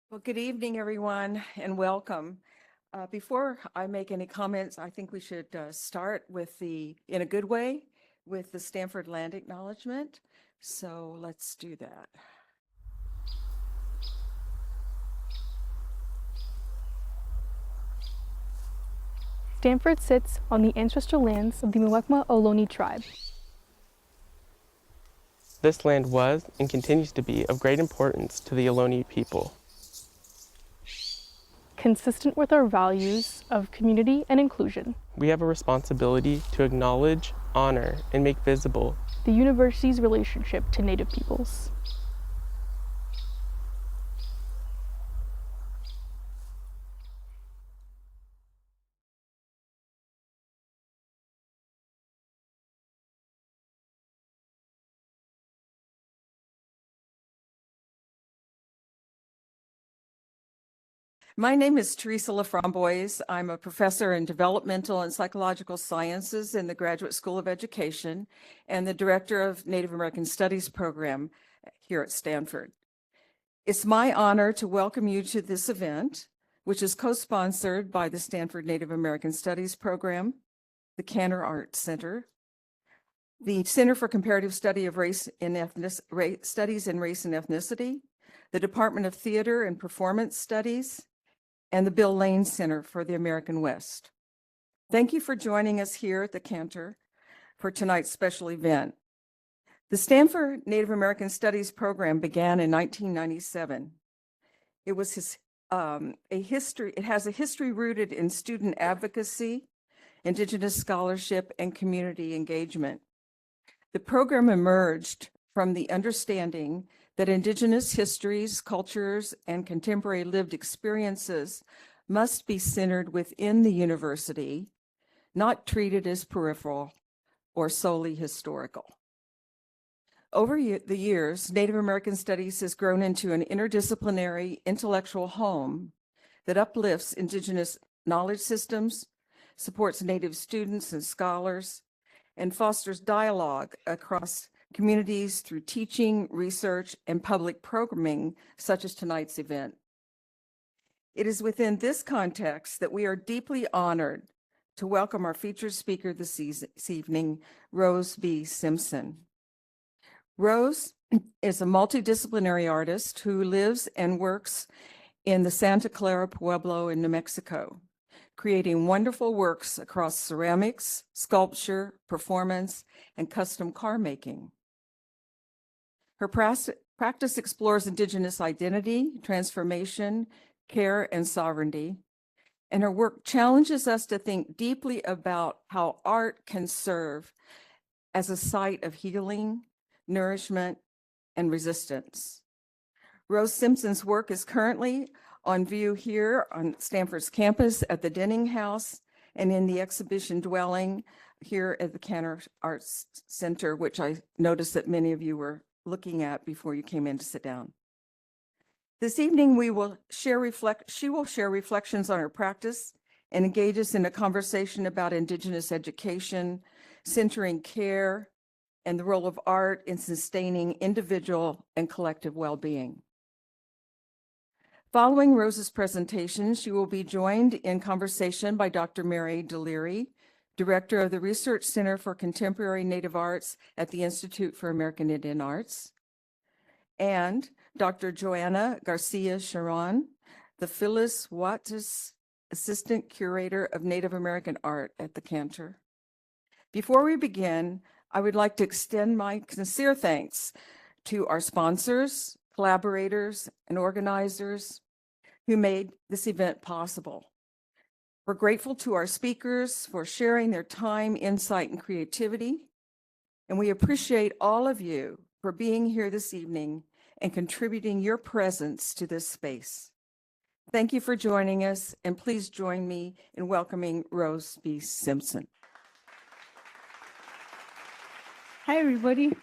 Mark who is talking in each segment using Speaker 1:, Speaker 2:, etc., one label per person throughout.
Speaker 1: Well, good evening, everyone, and welcome. Before I make any comments, I think we should start with in a good way, with the Stanford Land Acknowledgement. So let's do that.
Speaker 2: Stanford sits on the ancestral lands of the Muwekma Ohlone tribe.
Speaker 3: This land was and continues to be of great importance to the Ohlone people.
Speaker 2: Consistent with our values of community and inclusion,
Speaker 3: We have a responsibility to acknowledge, honor, and make visible
Speaker 2: the university's relationship to Native peoples.
Speaker 1: My name is Teresa LaFramboise. I'm a professor in developmental and psychological sciences in the Graduate School of Education and the director of Native American Studies program here at Stanford. It's my honor to welcome you to this event, which is co-sponsored by the Stanford Native American Studies program, the Cantor Art Center, the Center for Comparative Studies in Race and Ethnicity, the Department of Theater and Performance Studies, and the Bill Lane Center for the American West. Thank you for joining us here at the Cantor for tonight's special event. The Stanford Native American Studies program began in 1997. It was it has a history rooted in student advocacy, Indigenous scholarship, and community engagement. The program emerged from the understanding that Indigenous histories, cultures, and contemporary lived experiences must be centered within the university, not treated as peripheral or solely historical. Over the years, Native American Studies has grown into an interdisciplinary intellectual home that uplifts Indigenous knowledge systems, supports Native students and scholars, and fosters dialogue across communities through teaching, research, and public programming, such as tonight's event. It is within this context that we are deeply honored to welcome our featured speaker this evening, Rose B. Simpson. Rose is a multidisciplinary artist who lives and works in the Santa Clara Pueblo in New Mexico, creating wonderful works across ceramics, sculpture, performance, and custom car making. Her practice explores Indigenous identity, transformation, care, and sovereignty, and her work challenges us to think deeply about how art can serve as a site of healing, nourishment, and resistance. Rose Simpson's work is currently on view here on Stanford's campus at the Denning House and in the exhibition dwelling here at the Cantor Arts Center, which I noticed that many of you were looking at before you came in to sit down. This evening, she will share reflections on her practice and engage us in a conversation about Indigenous education, centering care, and the role of art in sustaining individual and collective well-being. Following Rose's presentation, she will be joined in conversation by Dr. Mary Deleary, Director of the Research Center for Contemporary Native Arts at the Institute for American Indian Arts, and Dr. Joanna García Cherán, the Phyllis Wattis Assistant Curator of Native American Art at the Cantor. Before we begin, I would like to extend my sincere thanks to our sponsors, collaborators, and organizers who made this event possible. We're grateful to our speakers for sharing their time, insight, and creativity, and we appreciate all of you for being here this evening and contributing your presence to this space. Thank you for joining us, and please join me in welcoming Rose B. Simpson.
Speaker 4: Hi, everybody.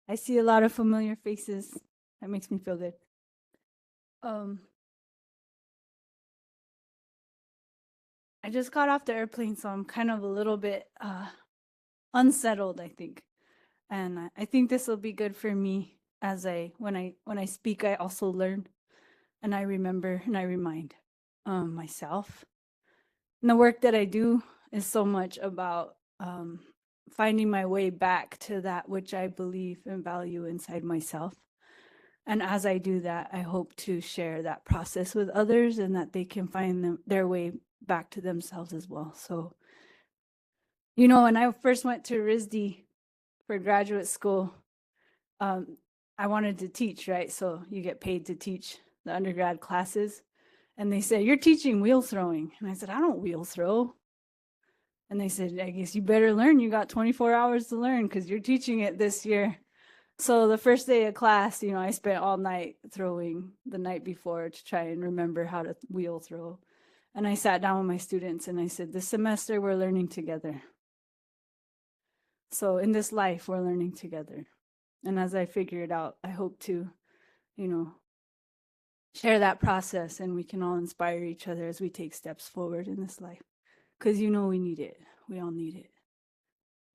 Speaker 4: I see a lot of familiar faces. That makes me feel good. I just got off the airplane, so I'm kind of a little bit unsettled, I think. And I think this will be good for me as when I speak, I also learn. and I remember and I remind myself. And the work that I do is so much about finding my way back to that which I believe and value inside myself. And as I do that, I hope to share that process with others and that they can find their way back to themselves as well. So, you know, when I first went to RISD for graduate school, I wanted to teach, right? So you get paid to teach the undergrad classes. And they said, "You're teaching wheel throwing." And I said, "I don't wheel throw." And they said, "I guess you better learn. You got 24 hours to learn because you're teaching it this year." So the first day of class, you know, I spent all night throwing the night before to try and remember how to wheel throw. And I sat down with my students and I said, "This semester we're learning together. So in this life, we're learning together." And as I figure it out, I hope to, you know, share that process and we can all inspire each other as we take steps forward in this life. Because, you know, we need it. We all need it.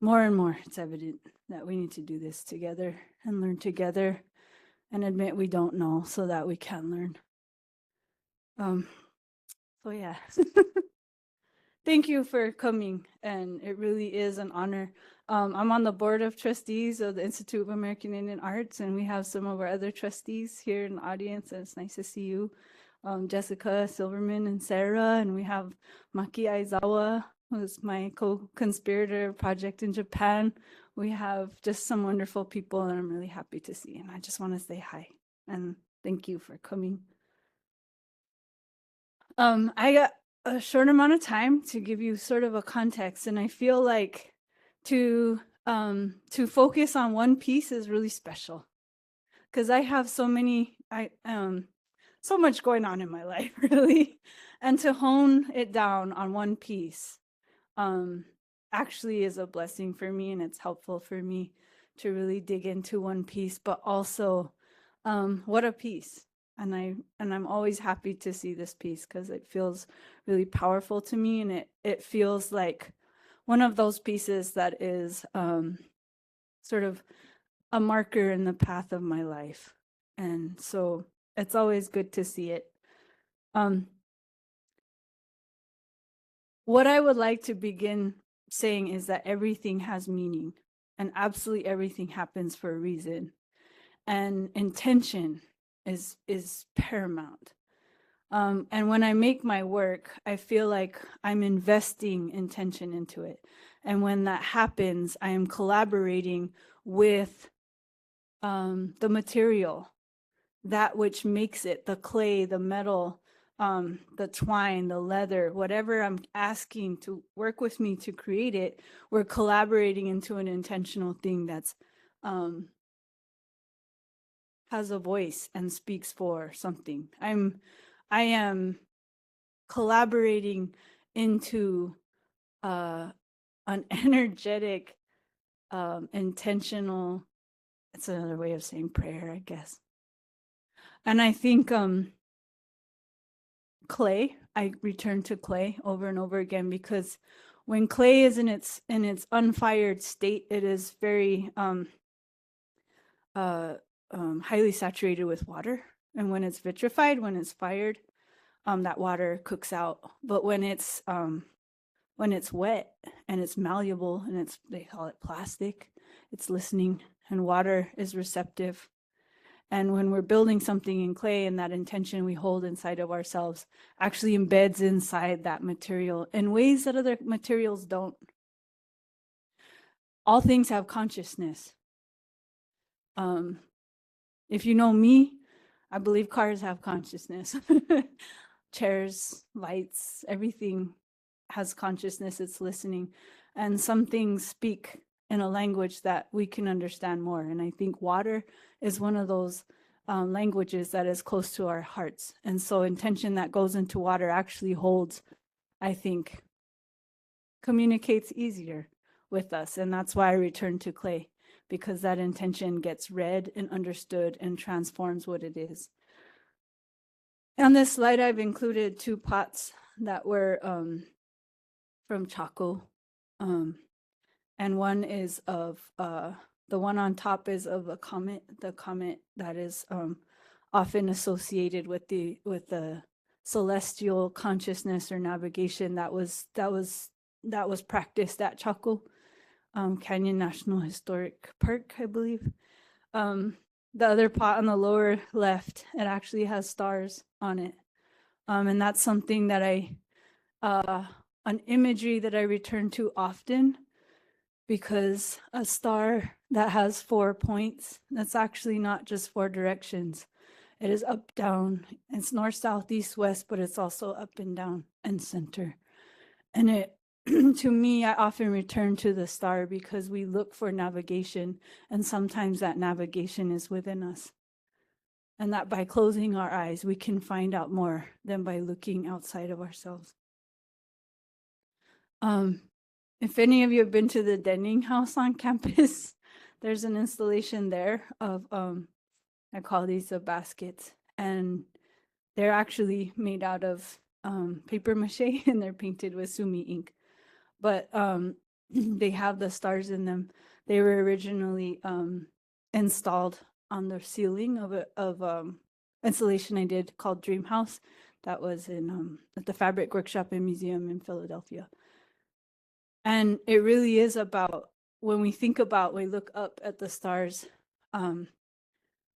Speaker 4: More and more, it's evident that we need to do this together and learn together and admit we don't know so that we can learn. So yeah. Thank you for coming, and it really is an honor. I'm on the board of trustees of the Institute of American Indian Arts, and we have some of our other trustees here in the audience, and it's nice to see you. Jessica Silverman and Sarah, and we have Maki Aizawa, who's my co-conspirator project in Japan. We have just some wonderful people, and I'm really happy to see, and I just want to say hi, and thank you for coming. I got a short amount of time to give you sort of a context, and I feel like to focus on one piece is really special because I have so much going on in my life, really, and to hone it down on one piece actually is a blessing for me, and it's helpful for me to really dig into one piece, but also what a piece. And I'm always happy to see this piece because it feels really powerful to me, and it feels like one of those pieces that is sort of a marker in the path of my life. And so it's always good to see it. What I would like to begin saying is that everything has meaning, and absolutely everything happens for a reason. And intention is paramount. And when I make my work, I feel like I'm investing intention into it. And when that happens, I am collaborating with the material, that which makes it, the clay, the metal, the twine, the leather, whatever I'm asking to work with me to create it, we're collaborating into an intentional thing that's has a voice and speaks for something. I am collaborating into an energetic, intentional, it's another way of saying prayer, I guess. And I think clay, I return to clay over and over again because when clay is in its unfired state, it is very highly saturated with water. And when it's vitrified, when it's fired, that water cooks out. But when it's wet and it's malleable and they call it plastic, it's listening, and water is receptive. And when we're building something in clay, and that intention we hold inside of ourselves actually embeds inside that material in ways that other materials don't. All things have consciousness. If you know me, I believe cars have consciousness. Chairs, lights, everything has consciousness. It's listening. And some things speak in a language that we can understand more. And I think water is one of those languages that is close to our hearts. And so intention that goes into water actually holds, I think, communicates easier with us. And that's why I return to clay, because that intention gets read and understood and transforms what it is. On this slide, I've included 2 pots that were from Chaco. And one is of, the one on top is of a comet, the comet that is often associated with the celestial consciousness or navigation that was practiced at Chaco Canyon National Historic Park, I believe. The other pot on the lower left, it actually has stars on it. And that's something that an imagery that I return to often, because a star that has 4 points, that's actually not just 4 directions. It is up, down, it's north, south, east, west, but it's also up and down and center. And it, to me, I often return to the star because we look for navigation, and sometimes that navigation is within us. And that by closing our eyes, we can find out more than by looking outside of ourselves. If any of you have been to the Denning House on campus, there's an installation there of, I call these the baskets, and they're actually made out of paper mache, and they're painted with sumi ink. But they have the stars in them. They were originally installed on the ceiling of installation I did called Dream House. That was in at the Fabric Workshop and Museum in Philadelphia. And it really is about, when we think about, we look up at the stars,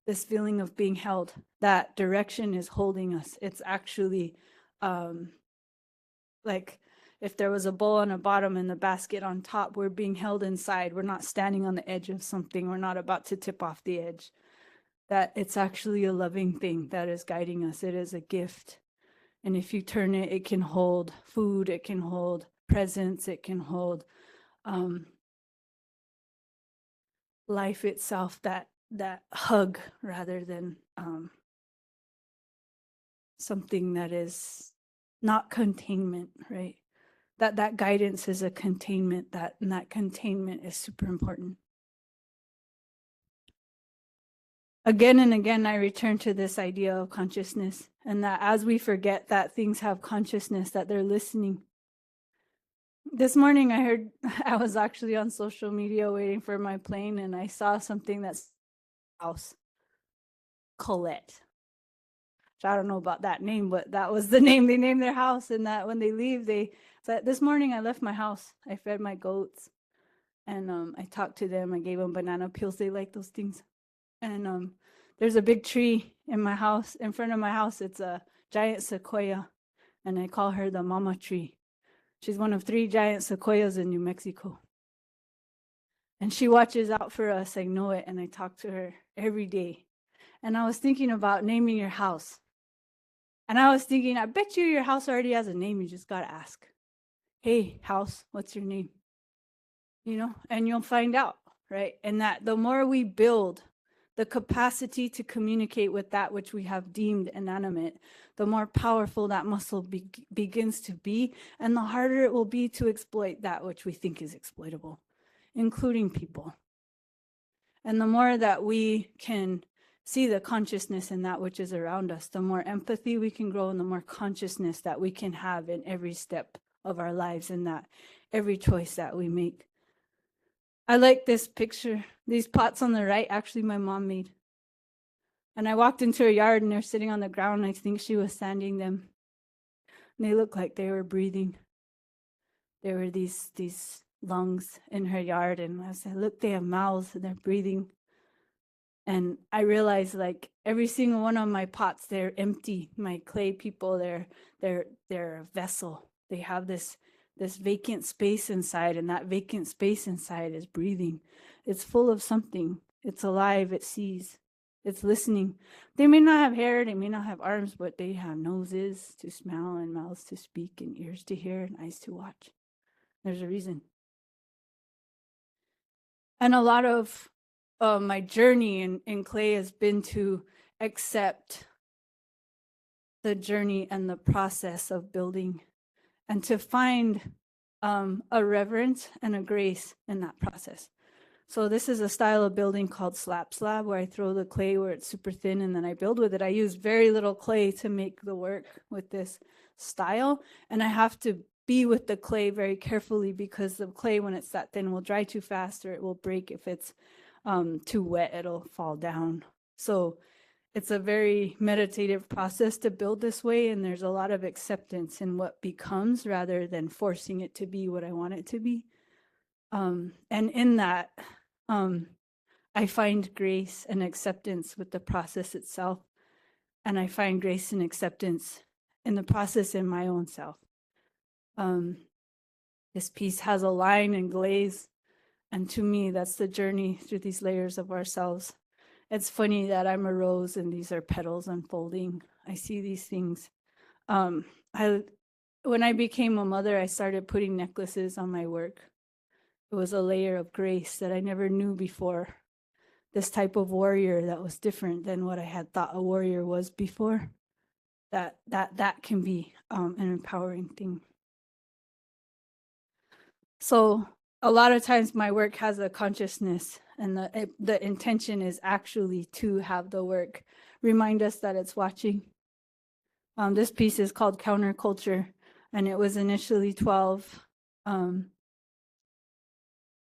Speaker 4: this feeling of being held, that direction is holding us. It's actually like if there was a bowl on the bottom and the basket on top, we're being held inside. We're not standing on the edge of something. We're not about to tip off the edge. That it's actually a loving thing that is guiding us. It is a gift. And if you turn it, it can hold food, it can hold presence, it can hold life itself, that hug, rather than something that is not containment, right? That guidance is a containment, and that containment is super important. Again and again, I return to this idea of consciousness, and that as we forget that things have consciousness, that they're listening. This morning I was actually on social media waiting for my plane, and I saw something that's house, Colette. I don't know about that name, but that was the name they named their house. And that when they leave, this morning I left my house. I fed my goats, and I talked to them. I gave them banana peels. They like those things. And there's a big tree in my house, in front of my house. It's a giant sequoia, and I call her the mama tree. She's one of 3 giant sequoias in New Mexico. And she watches out for us. I know it, and I talk to her every day. And I was thinking about naming your house. And I was thinking, I bet you your house already has a name. You just got to ask. Hey, house, what's your name? You know, and you'll find out, right? And that the more we build the capacity to communicate with that which we have deemed inanimate, the more powerful that muscle begins to be, and the harder it will be to exploit that which we think is exploitable, including people. And the more that we can see the consciousness in that which is around us, the more empathy we can grow, and the more consciousness that we can have in every step of our lives, and that every choice that we make. I like this picture. These pots on the right, actually my mom made. And I walked into her yard, and they're sitting on the ground. I think she was sanding them. And they looked like they were breathing. There were these lungs in her yard, and I said, look, they have mouths and they're breathing. And I realized, like, every single one of my pots, they're empty. My clay people, they're a vessel. They have this vacant space inside, and that vacant space inside is breathing. It's full of something. It's alive. It sees. It's listening. They may not have hair, they may not have arms, but they have noses to smell, and mouths to speak, and ears to hear, and eyes to watch. There's a reason. And a lot of my journey in clay has been to accept the journey and the process of building, and to find a reverence and a grace in that process. So this is a style of building called slab, where I throw the clay where it's super thin, and then I build with it. I use very little clay to make the work with this style, and I have to be with the clay very carefully, because the clay, when it's that thin, will dry too fast, or it will break. If it's too wet, it'll fall down. So it's a very meditative process to build this way, and there's a lot of acceptance in what becomes rather than forcing it to be what I want it to be. And in that, I find grace and acceptance with the process itself, and I find grace and acceptance in the process in my own self. This piece has a line and glaze, and to me, that's the journey through these layers of ourselves. It's funny that I'm a rose and these are petals unfolding. I see these things. When I became a mother, I started putting necklaces on my work. It was a layer of grace that I never knew before. This type of warrior that was different than what I had thought a warrior was before. That can be an empowering thing. So a lot of times my work has a consciousness, and the intention is actually to have the work remind us that it's watching. This piece is called Counterculture, and it was initially 12. I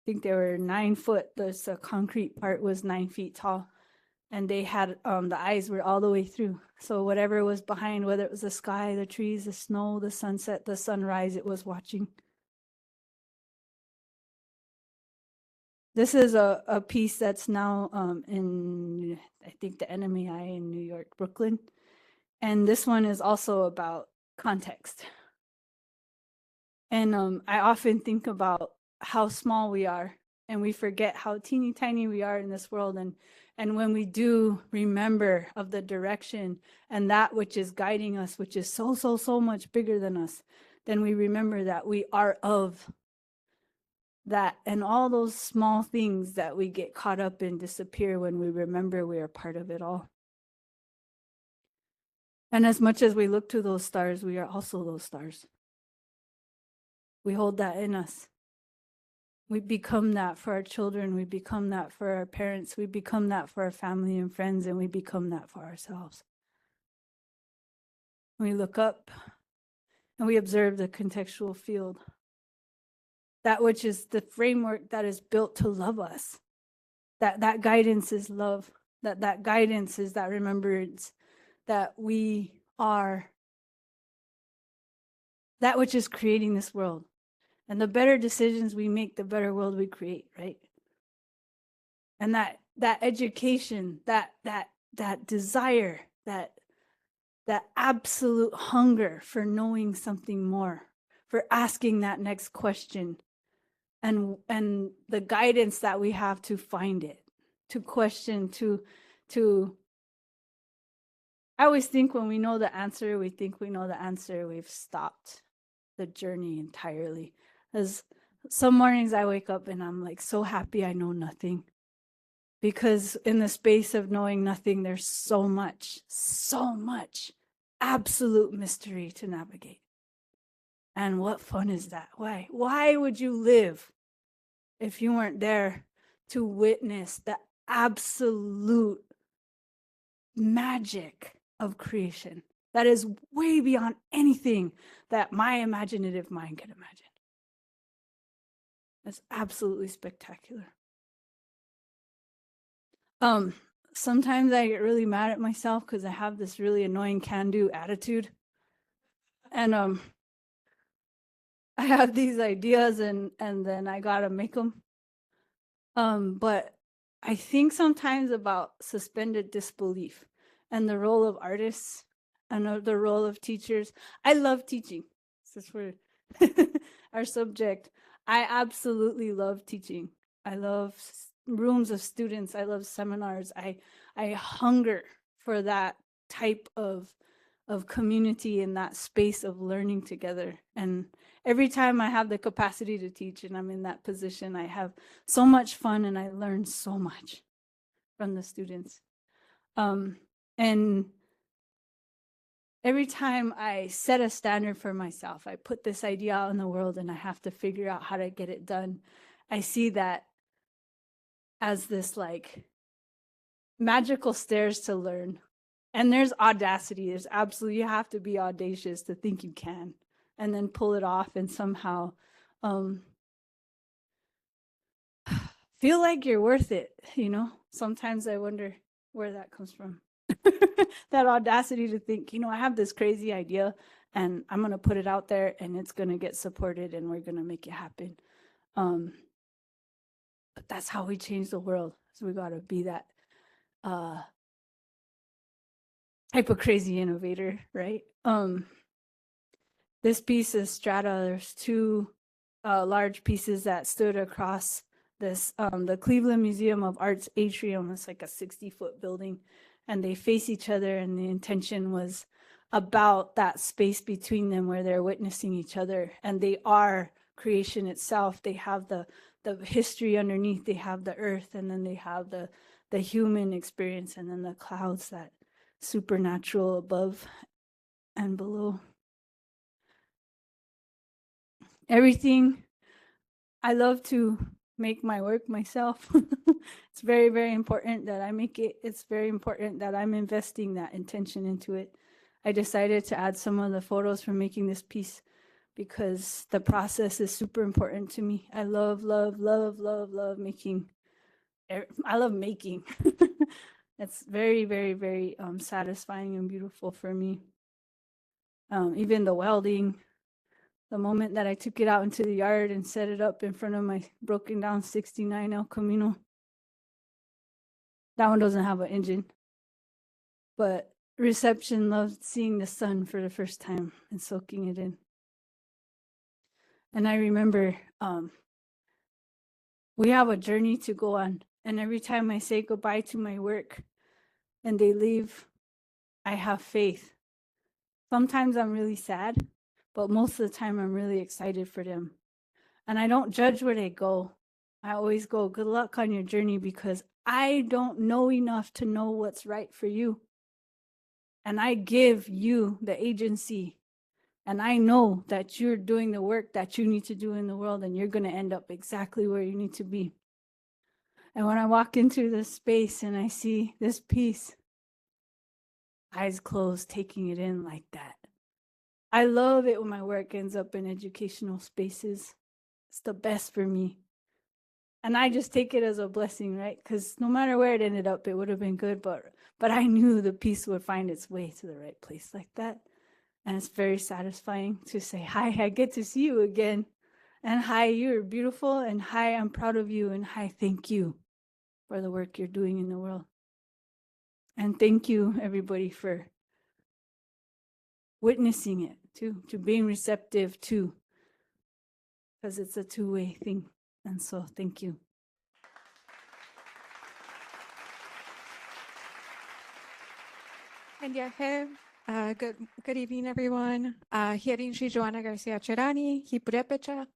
Speaker 4: think they were 9 foot. The concrete part was 9 feet tall, and they had the eyes were all the way through. So whatever was behind, whether it was the sky, the trees, the snow, the sunset, the sunrise, it was watching. This is a piece that's now in, I think, the NMEI in New York, Brooklyn. And this one is also about context. And I often think about how small we are, and we forget how teeny tiny we are in this world. And when we do remember of the direction and that which is guiding us, which is so much bigger than us, then we remember that we are of that, and all those small things that we get caught up in disappear when we remember we are part of it all. And as much as we look to those stars, we are also those stars. We hold that in us. We become that for our children. We become that for our parents. We become that for our family and friends, and we become that for ourselves. We look up and we observe the contextual field. That which is the framework that is built to love us. That guidance is love. That guidance is that remembrance that we are that which is creating this world. And the better decisions we make, the better world we create, right? And that education, that desire, that absolute hunger for knowing something more, for asking that next question, and the guidance that we have to find it, to question, to I always think when we know the answer, we think we know the answer, we've stopped the journey entirely. As some mornings I wake up and I'm like so happy I know nothing, because in the space of knowing nothing, there's so much absolute mystery to navigate. And what fun is that? Why would you live if you weren't there to witness the absolute magic of creation that is way beyond anything that my imaginative mind could imagine? It's absolutely spectacular. Sometimes I get really mad at myself because I have this really annoying can-do attitude. And I have these ideas and then I gotta make them. But I think sometimes about suspended disbelief and the role of artists and the role of teachers. I love teaching. This is for our subject. I absolutely love teaching. I love rooms of students. I love seminars. I hunger for that type of community and that space of learning together. And every time I have the capacity to teach and I'm in that position, I have so much fun and I learn so much from the students. And every time I set a standard for myself, I put this idea out in the world and I have to figure out how to get it done. I see that as this like magical stairs to learn. And there's audacity. There's absolutely, you have to be audacious to think you can, and then pull it off and somehow feel like you're worth it, you know? Sometimes I wonder where that comes from. that audacity to think, I have this crazy idea and I'm going to put it out there and it's going to get supported and we're going to make it happen. But that's how we change the world. So we got to be that type of crazy innovator, right? This piece is strata. There's two large pieces that stood across this, the Cleveland Museum of Art's atrium. It's like a 60-foot building, and they face each other, and the intention was about that space between them where they're witnessing each other, and they are creation itself. They have the history underneath, they have the earth, and then they have the human experience, and then the clouds, that supernatural above and below. Everything, I love to make my work myself. It's very, very important that I make it. It's very important that I'm investing that intention into it. I decided to add some of the photos from making this piece because the process is super important to me. I love making. I love making. It's very, very, very satisfying and beautiful for me. Even the welding, the moment that I took it out into the yard and set it up in front of my broken down 69 El Camino. That one doesn't have an engine, but reception loved seeing the sun for the first time and soaking it in. And I remember we have a journey to go on. And every time I say goodbye to my work and they leave, I have faith. Sometimes I'm really sad, but most of the time I'm really excited for them. And I don't judge where they go. I always go, good luck on your journey, because I don't know enough to know what's right for you. And I give you the agency. And I know that you're doing the work that you need to do in the world, and you're going to end up exactly where you need to be. And when I walk into this space and I see this piece, eyes closed, taking it in like that. I love it when my work ends up in educational spaces. It's the best for me. And I just take it as a blessing, right? Because no matter where it ended up, it would have been good. But I knew the piece would find its way to the right place like that. And it's very satisfying to say, hi, I get to see you again. And hi, you're beautiful. And hi, I'm proud of you. And hi, thank you for the work you're doing in the world. And thank you, everybody, for witnessing it, too, to being receptive, too, because it's a two-way thing. And so, thank you.
Speaker 5: And good evening, everyone. Here in Joanna García Cherán, Purépecha.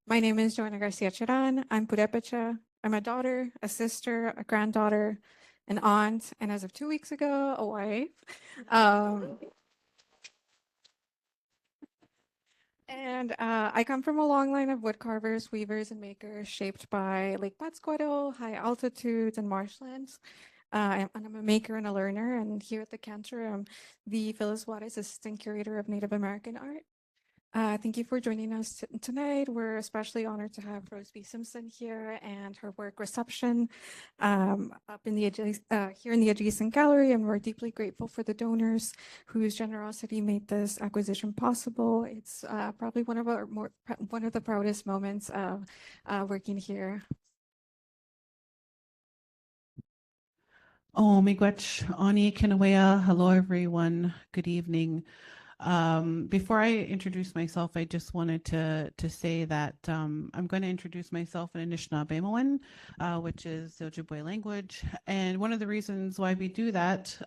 Speaker 5: My name is Joanna García Cherán. I'm Purépecha. I'm a daughter, a sister, a granddaughter, an aunt, and as of 2 weeks ago, a wife. And I come from a long line of wood carvers, weavers, and makers shaped by Lake Pátzcuaro, high altitudes, and marshlands. And I'm a maker and a learner, and here at the Cantor, I'm the Phyllis Wattis Assistant Curator of Native American Art. Thank you for joining us tonight. We're especially honored to have Simpson here and her work Reception up in the here in the adjacent gallery, and we're deeply grateful for the donors whose generosity made this acquisition possible. It's probably one of the proudest moments of working here.
Speaker 6: Oh, miigwech, Ani Kinawea. Hello, everyone. Good evening. Before I introduce myself, I just wanted to say that I'm going to introduce myself in Anishinaabe, which is the Ojibwe language. And one of the reasons why we do that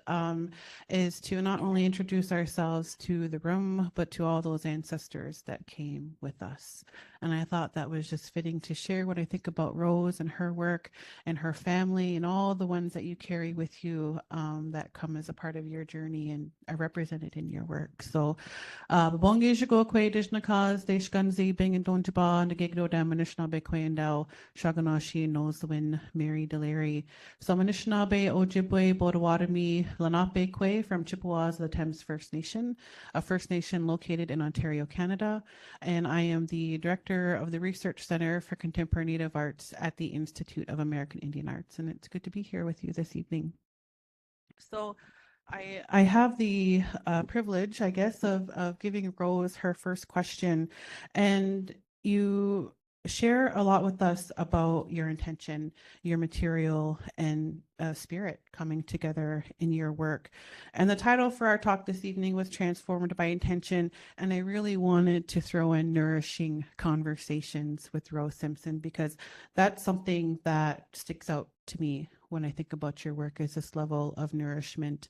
Speaker 6: is to not only introduce ourselves to the room, but to all those ancestors that came with us. And I thought that was just fitting to share what I think about Rose and her work and her family and all the ones that you carry with you that come as a part of your journey and are represented in your work. So, Bongi Shigokwe Dishnakaz, Deshkanzi, Bing and Donjaba, and the Gigdo Dam, Anishinaabe Kwayandao, Shaganoshi, Nosewin, Mary Deleary. So, Anishinaabe, Ojibwe, Bodawadami, Lenape Kwe from Chippewas, the Thames First Nation, a First Nation located in Ontario, Canada. And I am the director of the Research Center for Contemporary Native Arts at the Institute of American Indian Arts. And it's good to be here with you this evening. So, I have the privilege, I guess, of giving Rose her first question, and you share a lot with us about your intention, your material, and spirit coming together in your work. And the title for our talk this evening was Transformed by Intention, and I really wanted to throw in nourishing conversations with Rose Simpson because that's something that sticks out to me when I think about your work, is this level of nourishment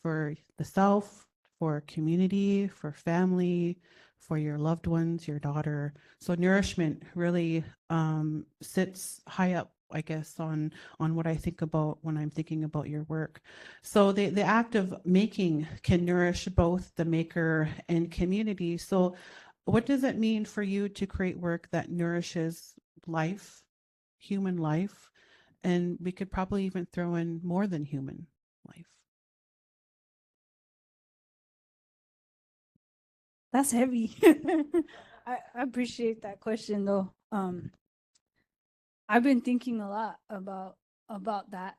Speaker 6: for the self, for community, for family, for your loved ones, your daughter. So nourishment really sits high up, I guess, on what I think about when I'm thinking about your work. So the act of making can nourish both the maker and community. So what does it mean for you to create work that nourishes life, human life? And we could probably even throw in more than human life.
Speaker 4: That's heavy. I appreciate that question though. I've been thinking a lot about that.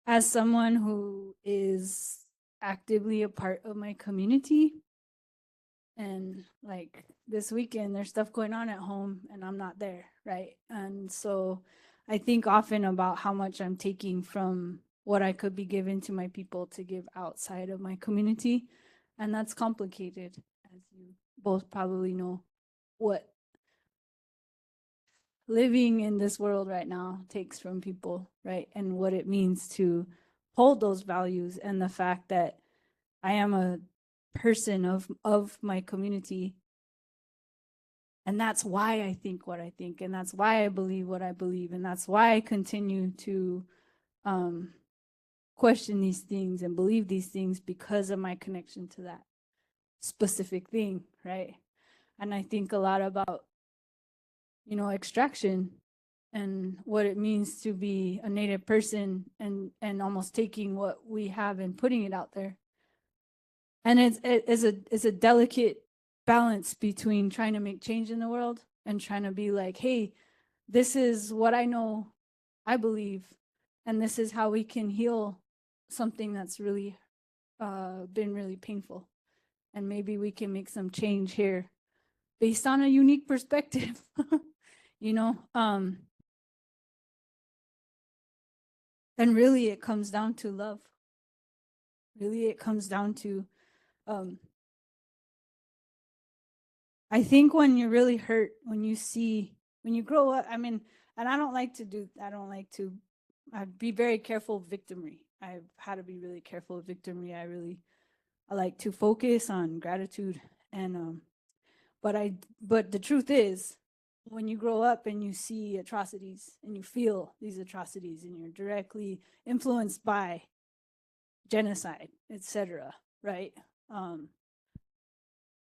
Speaker 4: As someone who is actively a part of my community, and like this weekend there's stuff going on at home and I'm not there, right? And so I think often about how much I'm taking from what I could be given to my people to give outside of my community. And that's complicated, as you both probably know, what living in this world right now takes from people, right? And what it means to hold those values, and the fact that I am a person of my community. And that's why I think what I think, and that's why I believe what I believe, and that's why I continue to question these things and believe these things, because of my connection to that specific thing, right? And I think a lot about, you know, extraction and what it means to be a Native person, and almost taking what we have and putting it out there. And it's a delicate balance between trying to make change in the world and trying to be like, hey, this is what I know, I believe, and this is how we can heal something that's really been really painful. And maybe we can make some change here based on a unique perspective, you know? And really it comes down to love. Really it comes down to, I think when you're really hurt, when you grow up, I mean, and I'd be very careful of victimry. I've had to be really careful of victimry. I like to focus on gratitude. And, but the truth is, when you grow up and you see atrocities and you feel these atrocities and you're directly influenced by genocide, etc., right?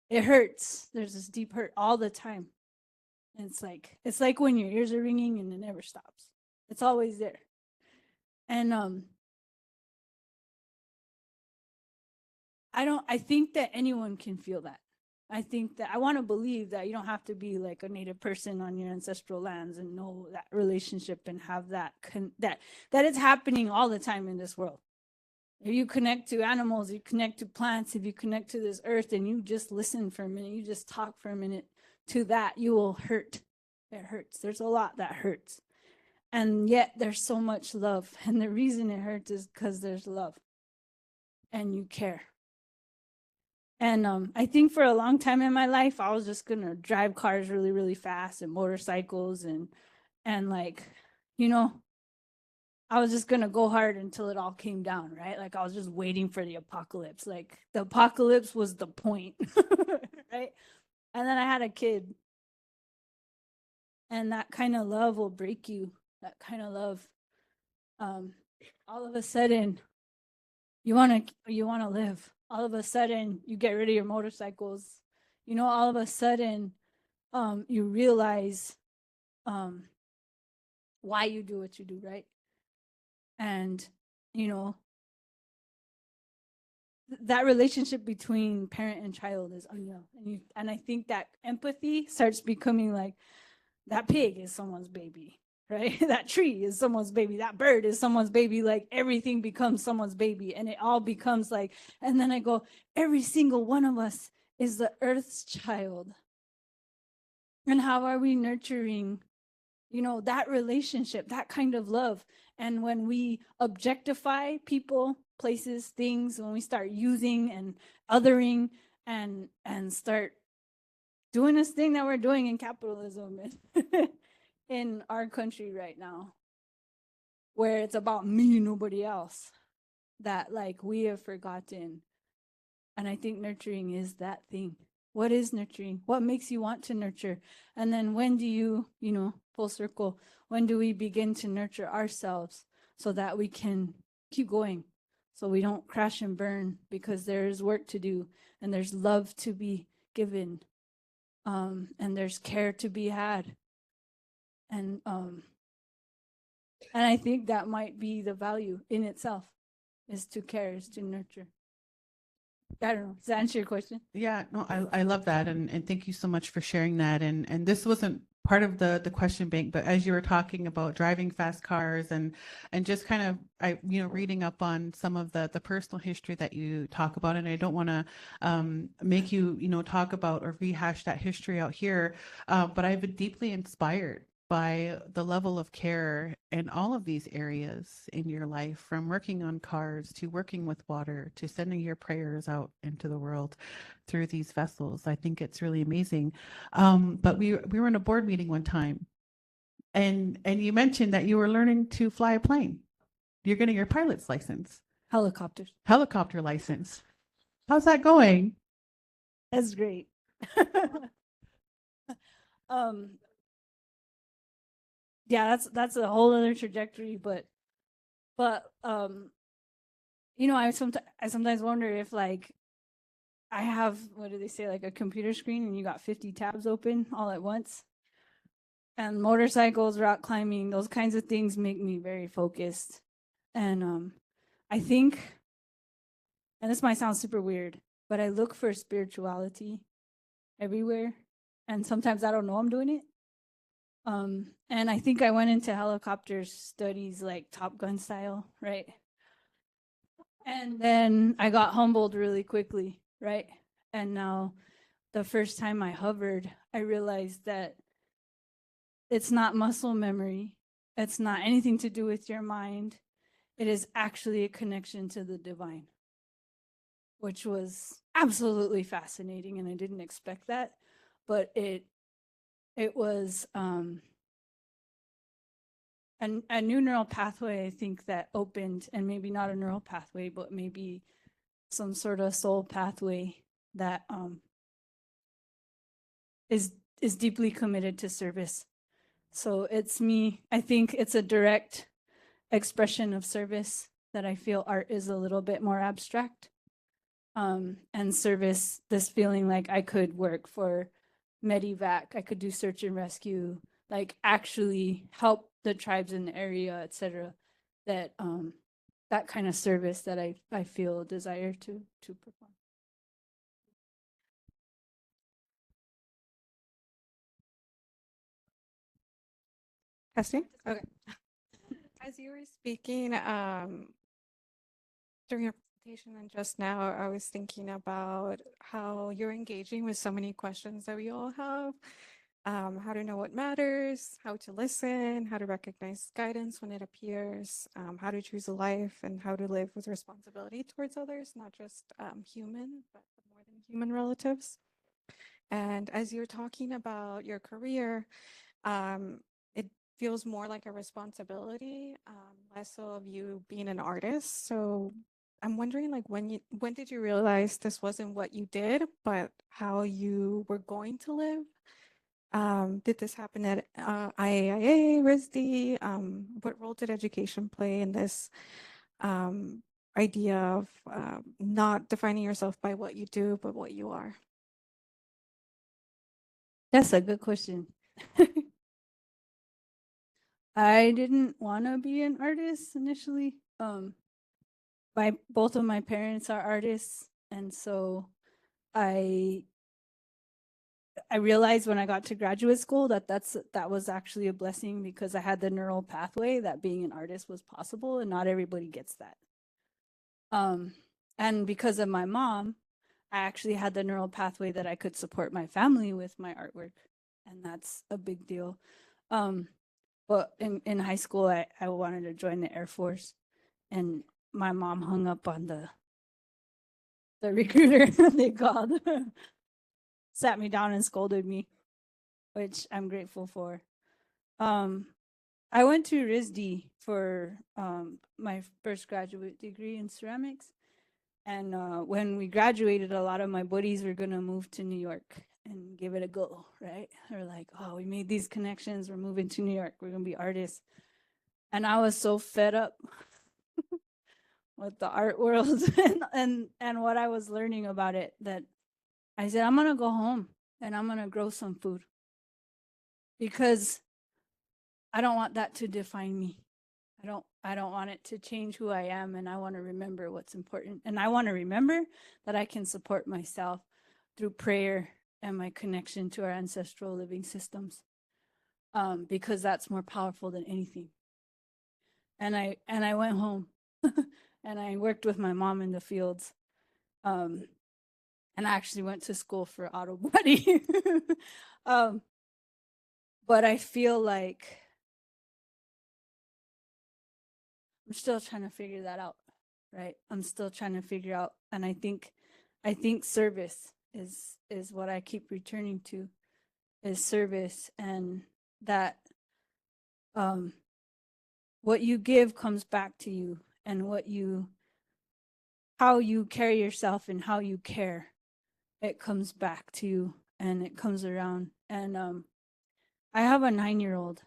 Speaker 4: It hurts. There's this deep hurt all the time. And it's like when your ears are ringing and it never stops. It's always there. And I think that anyone can feel that. I think that I want to believe that you don't have to be like a Native person on your ancestral lands and know that relationship and have that that it's happening all the time in this world. If you connect to animals, you connect to plants, if you connect to this earth and you just listen for a minute, you just talk for a minute to that, you will hurt. It hurts. There's a lot that hurts. And yet there's so much love. And the reason it hurts is because there's love and you care. And I think for a long time in my life, I was just going to drive cars really, really fast, and motorcycles and like, you know, I was just going to go hard until it all came down, right? Like I was just waiting for the apocalypse. Like the apocalypse was the point, right? And then I had a kid. And that kind of love will break you. That kind of love, all of a sudden, you want to live. All of a sudden, you get rid of your motorcycles. You know, all of a sudden, you realize why you do what you do, right? And, you know, that relationship between parent and child is unreal. And I think that empathy starts becoming like, that pig is someone's baby, right? That tree is someone's baby. That bird is someone's baby. Like everything becomes someone's baby, and it all becomes like, and then I go, every single one of us is the earth's child. And how are we nurturing, you know, that relationship, that kind of love? And when we objectify people, places, things, when we start using and othering and start doing this thing that we're doing in capitalism in our country right now, where it's about me and nobody else, that like we have forgotten. And I think nurturing is that thing. What is nurturing? What makes you want to nurture? And then when do you, you know, full circle, when do we begin to nurture ourselves so that we can keep going, so we don't crash and burn, because there's work to do and there's love to be given, and there's care to be had. And I think that might be the value in itself, is to care, is to nurture. I don't know. Does that answer your question?
Speaker 6: Yeah, no, I love that. And thank you so much for sharing that. And this wasn't part of the question bank, but as you were talking about driving fast cars and just kind of, reading up on some of the personal history that you talk about, and I don't want to make you, talk about or rehash that history out here, but I've been deeply inspired by the level of care in all of these areas in your life, from working on cars to working with water to sending your prayers out into the world through these vessels. I think it's really amazing. But we were in a board meeting one time, and you mentioned that you were learning to fly a plane. You're getting your pilot's license. Helicopter license. How's that going?
Speaker 4: That's great. Yeah, that's a whole other trajectory, but I sometimes wonder if, like, I have, what do they say, like a computer screen and you got 50 tabs open all at once. And motorcycles, rock climbing, those kinds of things make me very focused. And I think, and this might sound super weird, but I look for spirituality everywhere, and sometimes I don't know I'm doing it. And I think I went into helicopter studies like Top Gun style, right? And then I got humbled really quickly, right? And now the first time I hovered, I realized that it's not muscle memory. It's not anything to do with your mind. It is actually a connection to the divine, which was absolutely fascinating. And I didn't expect that, but it was a new neural pathway, I think, that opened, and maybe not a neural pathway, but maybe some sort of soul pathway that is deeply committed to service. So it's me. I think it's a direct expression of service that I feel art is a little bit more abstract. And service, this feeling like I could work for Medivac, I could do search and rescue, like actually help the tribes in the area, etc. That that kind of service that I feel a desire to perform.
Speaker 5: Testing? Okay. As you were speaking, during your presentation and just now, I was thinking about how you're engaging with so many questions that we all have. How to know what matters, how to listen, how to recognize guidance when it appears, how to choose a life, and how to live with responsibility towards others, not just human, but more than human relatives. And as you're talking about your career, it feels more like a responsibility, less so of you being an artist. So I'm wondering, like, when did you realize this wasn't what you did, but how you were going to live? Did this happen at IAIA, RISD? What role did education play in this idea of not defining yourself by what you do, but what you are?
Speaker 4: That's a good question. I didn't want to be an artist initially. Both of my parents are artists, and so I I realized when I got to graduate school that was actually a blessing, because I had the neural pathway that being an artist was possible, and not everybody gets that. And because of my mom, I actually had the neural pathway that I could support my family with my artwork, and that's a big deal. But in high school, I wanted to join the Air Force, and my mom hung up on the recruiter they called, sat me down and scolded me, which I'm grateful for. I went to RISD for my first graduate degree in ceramics. And when we graduated, a lot of my buddies were going to move to New York and give it a go, right? They're like, oh, we made these connections. We're moving to New York. We're going to be artists. And I was so fed up with the art world and what I was learning about it, that I said, I'm going to go home and I'm going to grow some food, because I don't want that to define me. I don't want it to change who I am, and I want to remember what's important. And I want to remember that I can support myself through prayer and my connection to our ancestral living systems, because that's more powerful than anything. And I went home and I worked with my mom in the fields. And I actually went to school for auto body. But I feel like I'm still trying to figure that out, right? I'm still trying to figure out, and I think service is what I keep returning to, is service, and that what you give comes back to you, and how you carry yourself and how you care, it comes back to you and it comes around. And I have a 9-year-old,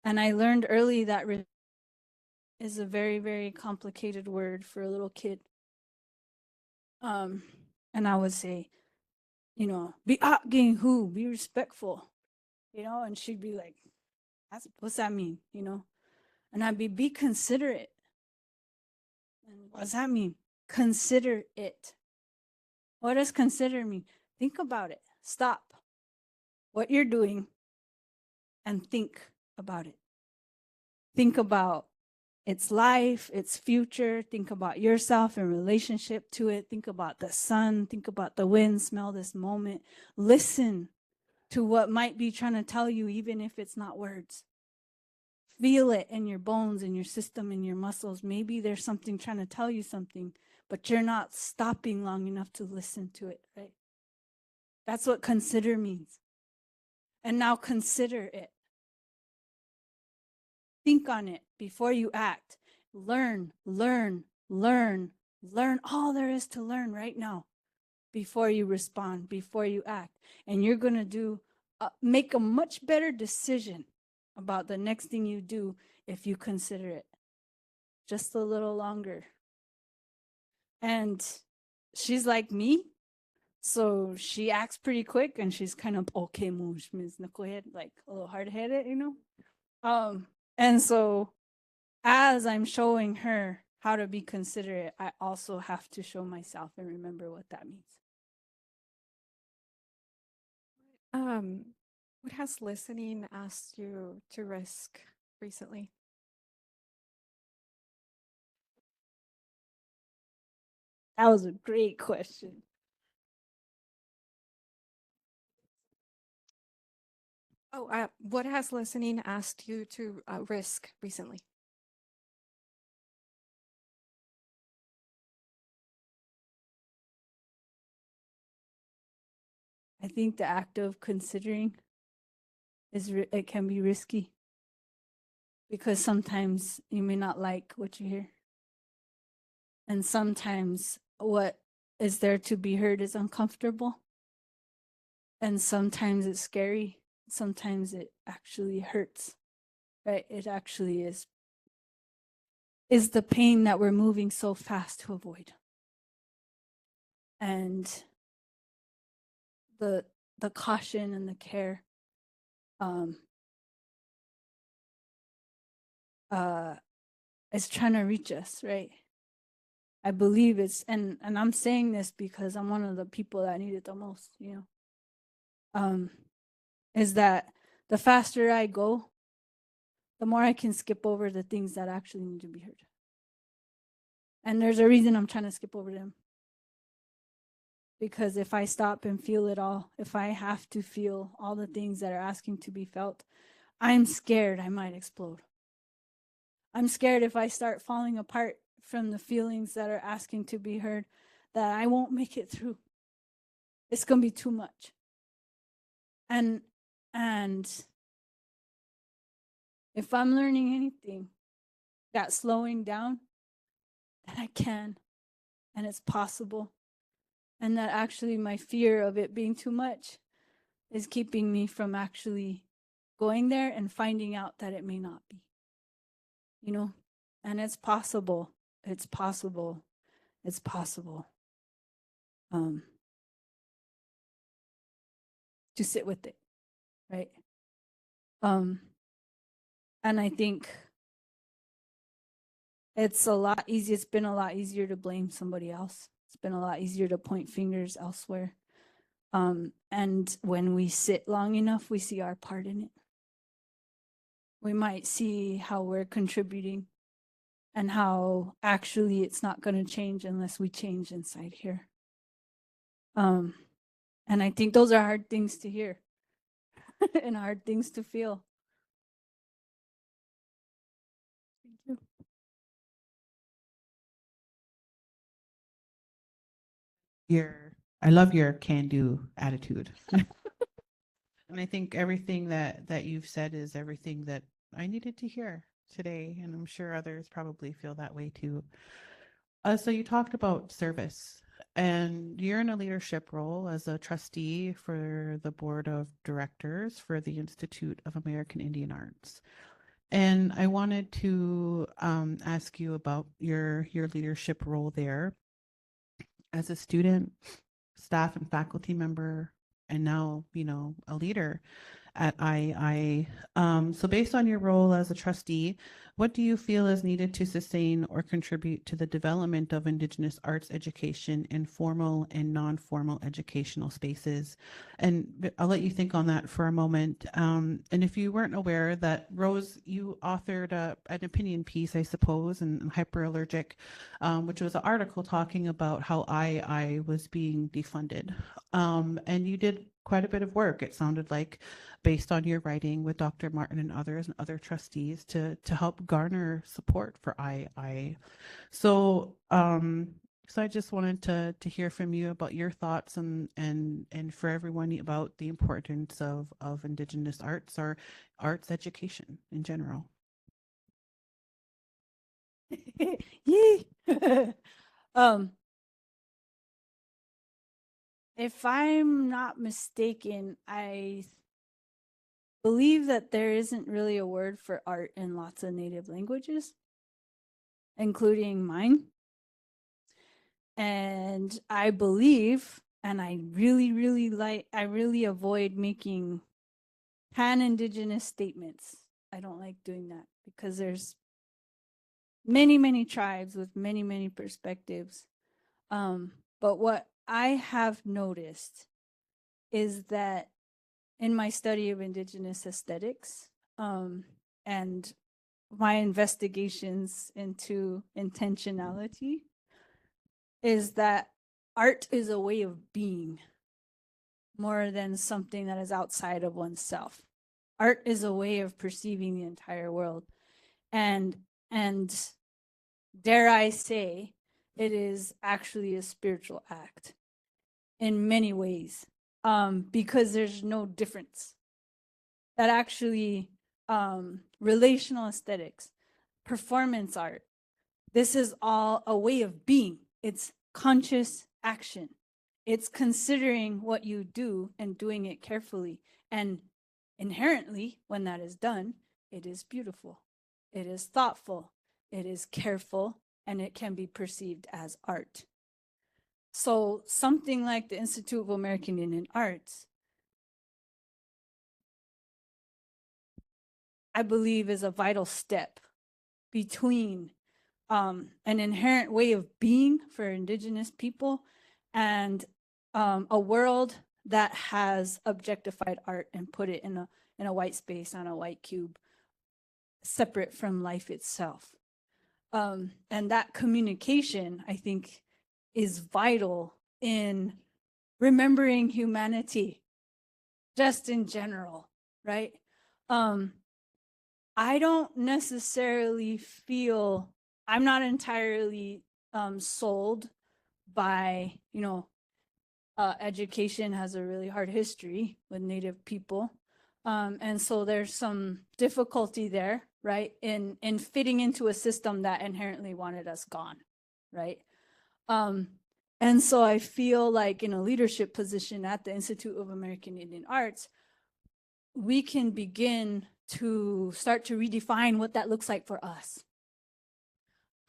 Speaker 4: and I learned early that is a very, very complicated word for a little kid. And I would say, be who, be respectful, and she'd be like, what's that mean? And I'd be considerate. And what's that mean? Consider it. What does consider mean? Think about it. Stop what you're doing and think about it. Think about its life, its future. Think about yourself in relationship to it. Think about the sun. Think about the wind. Smell this moment. Listen to what might be trying to tell you, even if it's not words. Feel it in your bones, in your system, in your muscles. Maybe there's something trying to tell you something, but you're not stopping long enough to listen to it, right? That's what consider means. And now consider it. Think on it before you act. Learn all there is to learn right now before you respond, before you act. And you're going to make a much better decision about the next thing you do if you consider it just a little longer. And she's like me, so she acts pretty quick, and she's kind of okay, like a little hard-headed, And so as I'm showing her how to be considerate, I also have to show myself and remember what that means.
Speaker 5: What has listening asked you to risk recently?
Speaker 4: That was a great question.
Speaker 5: What has listening asked you to risk recently?
Speaker 4: I think the act of considering it can be risky, because sometimes you may not like what you hear. And sometimes what is there to be heard is uncomfortable. And sometimes it's scary. Sometimes it actually hurts, right? It actually is the pain that we're moving so fast to avoid. And the caution and the care is trying to reach us, right? I believe it's, and I'm saying this because I'm one of the people that need it the most, is that the faster I go, the more I can skip over the things that actually need to be heard. And there's a reason I'm trying to skip over them. Because if I stop and feel it all, if I have to feel all the things that are asking to be felt, I'm scared I might explode. I'm scared if I start falling apart from the feelings that are asking to be heard, that I won't make it through. It's going to be too much. And if I'm learning anything, that slowing down, that I can, and it's possible. And that actually my fear of it being too much is keeping me from actually going there and finding out that it may not be. You know, and it's possible. It's possible. It's possible. To sit with it, right? And I think it's a lot easier. It's been a lot easier to blame somebody else. It's been a lot easier to point fingers elsewhere. And when we sit long enough, we see our part in it. We might see how we're contributing and how actually it's not going to change unless we change inside here. And I think those are hard things to hear and hard things to feel. Thank you.
Speaker 6: I love your can-do attitude. And I think everything that you've said is everything that I needed to hear today, and I'm sure others probably feel that way too. So you talked about service, and you're in a leadership role as a trustee for the board of directors for the Institute of American Indian Arts. And I wanted to ask you about your leadership role there as a student, staff and faculty member, and now, you know, a leader at IAI. So based on your role as a trustee, what do you feel is needed to sustain or contribute to the development of Indigenous arts education in formal and non-formal educational spaces? And I'll let you think on that for a moment. And if you weren't aware that, Rose, you authored an opinion piece, I suppose, in Hyperallergic, which was an article talking about how IAI was being defunded. And you did quite a bit of work, it sounded like, based on your writing with Dr. Martin and other trustees to help garner support for IAI. So I just wanted to hear from you about your thoughts and for everyone about the importance of Indigenous arts or arts education in general.
Speaker 4: Yee. If I'm not mistaken, I believe that there isn't really a word for art in lots of native languages, including mine. And I believe, and I really avoid making pan-Indigenous statements. I don't like doing that because there's many tribes with many perspectives. But what I have noticed is that in my study of Indigenous aesthetics and my investigations into intentionality, is that art is a way of being more than something that is outside of oneself. Art is a way of perceiving the entire world. And dare I say, it is actually a spiritual act in many ways, because there's no difference. That actually, relational aesthetics, performance art, this is all a way of being. It's conscious action. It's considering what you do and doing it carefully. And inherently, when that is done, it is beautiful. It is thoughtful. It is careful, and it can be perceived as art. So something like the Institute of American Indian Arts, I believe, is a vital step between an inherent way of being for Indigenous people and a world that has objectified art and put it in a white space on a white cube, separate from life itself. And that communication, I think, is vital in remembering humanity, just in general, right? I don't necessarily feel, I'm not entirely sold by, education has a really hard history with Native people. And so there's some difficulty there, right? In fitting into a system that inherently wanted us gone, right? And so I feel like in a leadership position at the Institute of American Indian Arts, we can begin to start to redefine what that looks like for us.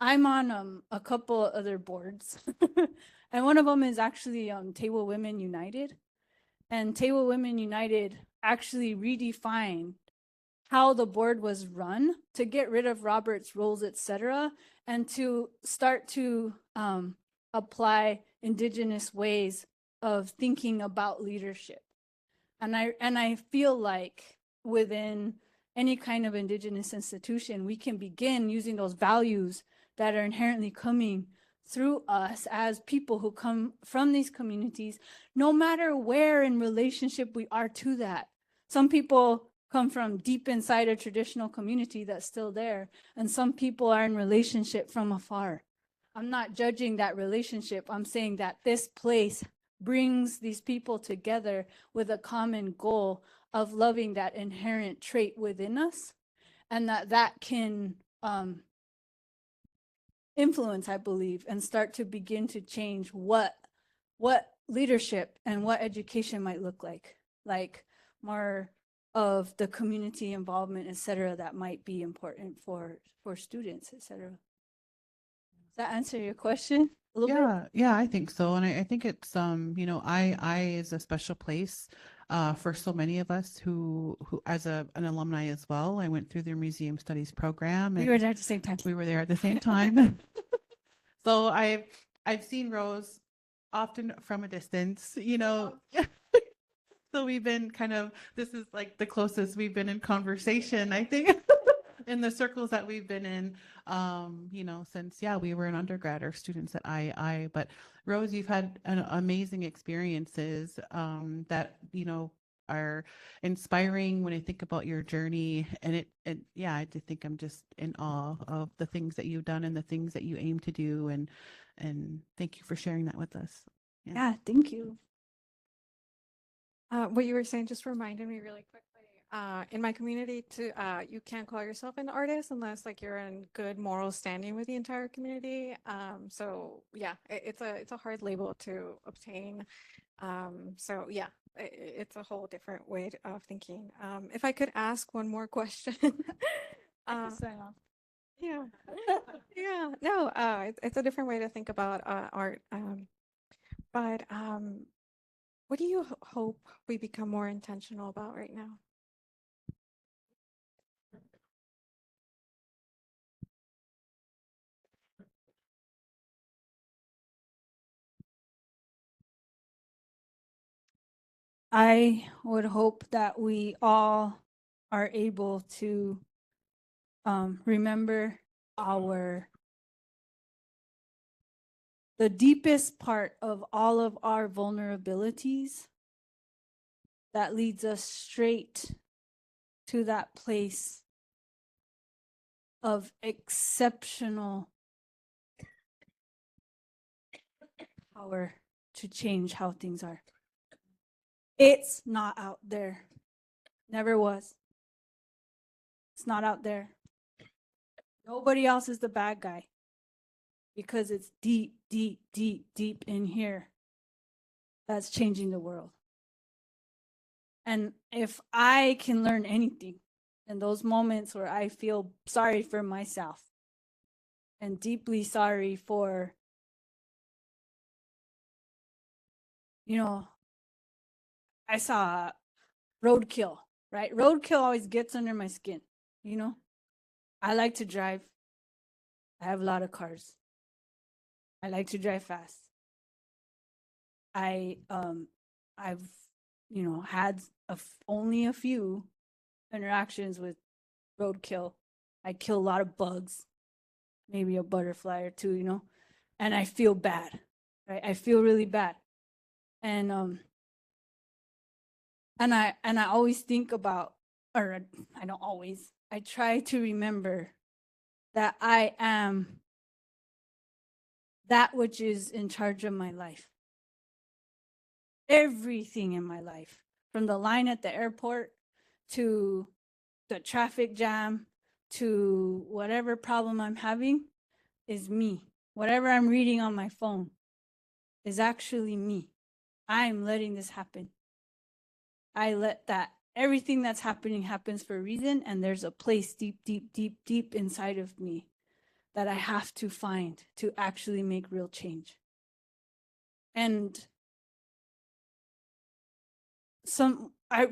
Speaker 4: I'm on a couple other boards, and one of them is actually Tewa Women United. And Tewa Women United actually redefined how the board was run to get rid of Robert's rules, etc., and to start to apply indigenous ways of thinking about leadership. And I feel like within any kind of indigenous institution, we can begin using those values that are inherently coming through us as people who come from these communities, no matter where in relationship we are to that. Some people come from deep inside a traditional community that's still there, and some people are in relationship from afar. I'm not judging that relationship. I'm saying that this place brings these people together with a common goal of loving that inherent trait within us, and that can influence, I believe, and start to begin to change what leadership and what education might look like more of the community involvement, et cetera, that might be important for students, et cetera. Does that answer your question a little bit?
Speaker 6: Yeah, I think so. And I think it's, I is a special place for so many of us who as an alumni as well. I went through their museum studies program.
Speaker 4: We were there at the same time.
Speaker 6: We were there at the same time. So I've seen Rose often from a distance, So we've been this is like the closest we've been in conversation, I think, in the circles that we've been in, since, we were an undergrad or students at II. But Rose, you've had amazing experiences that, are inspiring when I think about your journey. And I think I'm just in awe of the things that you've done and the things that you aim to do. And thank you for sharing that with us.
Speaker 4: Yeah, thank you.
Speaker 5: What you were saying just reminded me really quickly. In my community, you can't call yourself an artist unless you're in good moral standing with the entire community. It's a hard label to obtain. It's a whole different way of thinking. If I could ask one more question. It's a different way to think about art. But what do you hope we become more intentional about right now?
Speaker 4: I would hope that we all are able to remember the deepest part of all of our vulnerabilities that leads us straight to that place of exceptional power to change how things are. It's not out there. Never was. It's not out there. Nobody else is the bad guy, because it's deep, deep, deep, deep in here that's changing the world. And if I can learn anything in those moments where I feel sorry for myself and deeply sorry for, I saw roadkill, right? Roadkill always gets under my skin, I like to drive. I have a lot of cars. I like to drive fast. I've you know, had only a few interactions with roadkill. I kill a lot of bugs, maybe a butterfly or two, you know, and I feel bad, right? I feel really bad. And I always think about, or I don't always, I try to remember that I am that which is in charge of my life. Everything in my life, from the line at the airport to the traffic jam to whatever problem I'm having, is me. Whatever I'm reading on my phone is actually me. I'm letting this happen. I let that, everything that's happening happens for a reason, and there's a place deep, deep, deep, deep inside of me that I have to find to actually make real change. And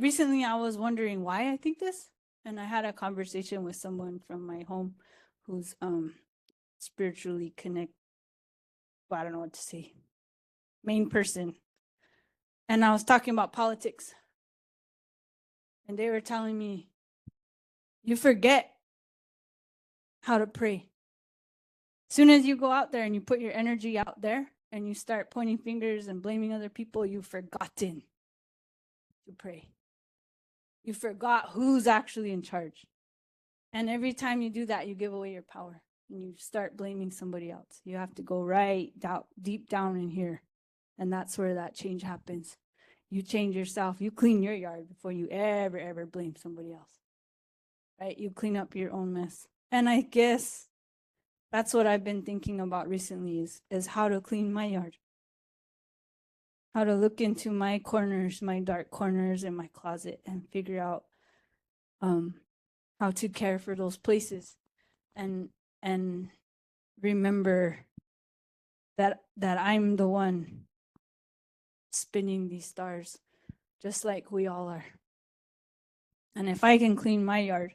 Speaker 4: recently I was wondering why I think this, and I had a conversation with someone from my home who's spiritually connected. I don't know what to say. Main person. And I was talking about politics. And they were telling me, you forget how to pray. As soon as you go out there and you put your energy out there and you start pointing fingers and blaming other people, you've forgotten to pray. You forgot who's actually in charge. And every time you do that, you give away your power and you start blaming somebody else. You have to go right down, deep down in here. And that's where that change happens. You change yourself. You clean your yard before you ever blame somebody else. Right? You clean up your own mess. And I guess that's what I've been thinking about recently is how to clean my yard. How to look into my corners, my dark corners in my closet, and figure out how to care for those places, and remember that I'm the one spinning these stars, just like we all are. And if I can clean my yard,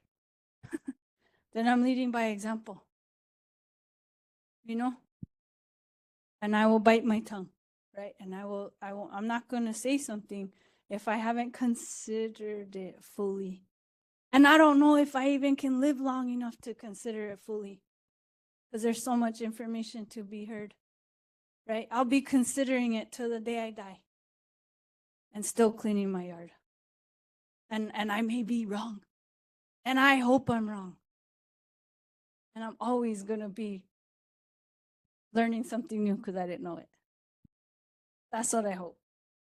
Speaker 4: then I'm leading by example, you know? And I will bite my tongue, right? And I'm not going to say something if I haven't considered it fully. And I don't know if I even can live long enough to consider it fully, because there's so much information to be heard, right? I'll be considering it till the day I die and still cleaning my yard. And I may be wrong. And I hope I'm wrong. And I'm always going to be learning something new because I didn't know it. That's what I hope.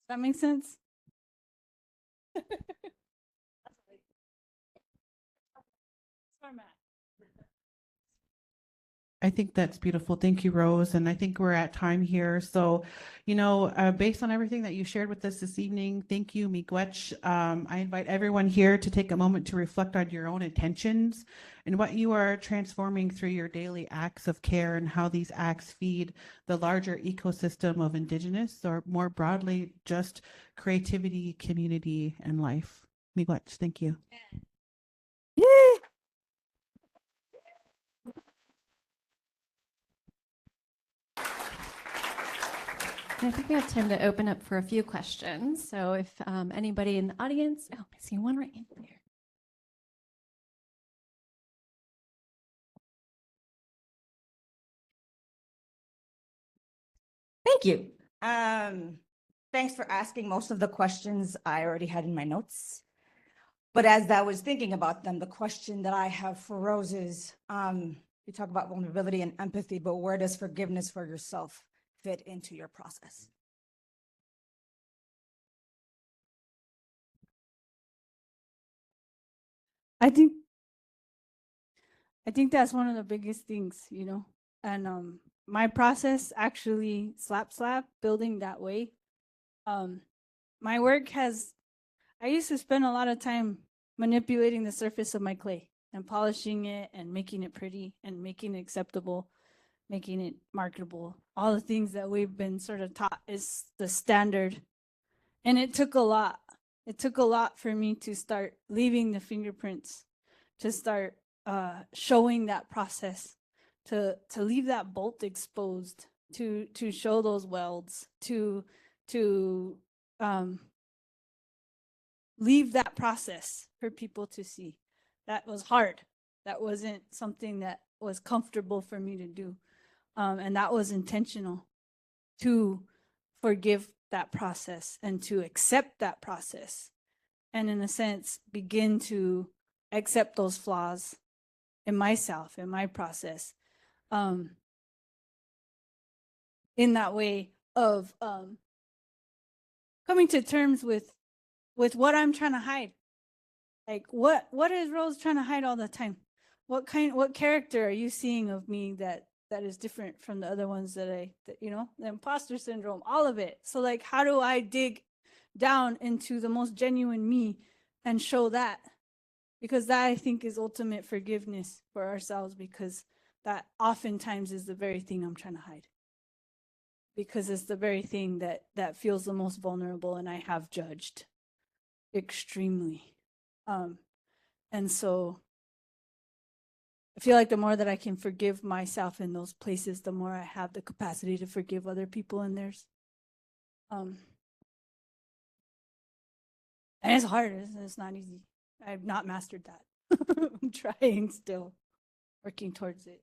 Speaker 4: Does that make sense? That's where I'm at.
Speaker 6: I think that's beautiful. Thank you, Rose. And I think we're at time here. So, based on everything that you shared with us this evening, thank you, Miigwech. I invite everyone here to take a moment to reflect on your own intentions and what you are transforming through your daily acts of care, and how these acts feed the larger ecosystem of Indigenous, or more broadly, just creativity, community, and life. Miigwech, thank you.
Speaker 4: Yay!
Speaker 7: I think we have time to open up for a few questions. So if anybody in the audience, I see one right in here.
Speaker 8: Thank you. Thanks for asking most of the questions I already had in my notes. But as I was thinking about them, the question that I have for Rose is, you talk about vulnerability and empathy, but where does forgiveness for yourself fit into your process?
Speaker 4: I think that's one of the biggest things, and my process actually slap building that way. My work I used to spend a lot of time manipulating the surface of my clay and polishing it and making it pretty and making it acceptable, making it marketable, all the things that we've been sort of taught is the standard. And it took a lot. It took a lot for me to start leaving the fingerprints, to start showing that process, to leave that bolt exposed, to show those welds, to leave that process for people to see. That was hard. That wasn't something that was comfortable for me to do. And that was intentional, to forgive that process and to accept that process. And in a sense, begin to accept those flaws in myself, in my process. In that way of coming to terms with what I'm trying to hide. Like what is Rose trying to hide all the time? What character are you seeing of me that is different from the other ones that the imposter syndrome, all of it. So like, how do I dig down into the most genuine me and show that? Because that, I think, is ultimate forgiveness for ourselves, because that oftentimes is the very thing I'm trying to hide. Because it's the very thing that feels the most vulnerable, and I have judged extremely. And so I feel like the more that I can forgive myself in those places, the more I have the capacity to forgive other people in theirs. And it's hard. It's not easy. I've not mastered that. I'm trying still, working towards it.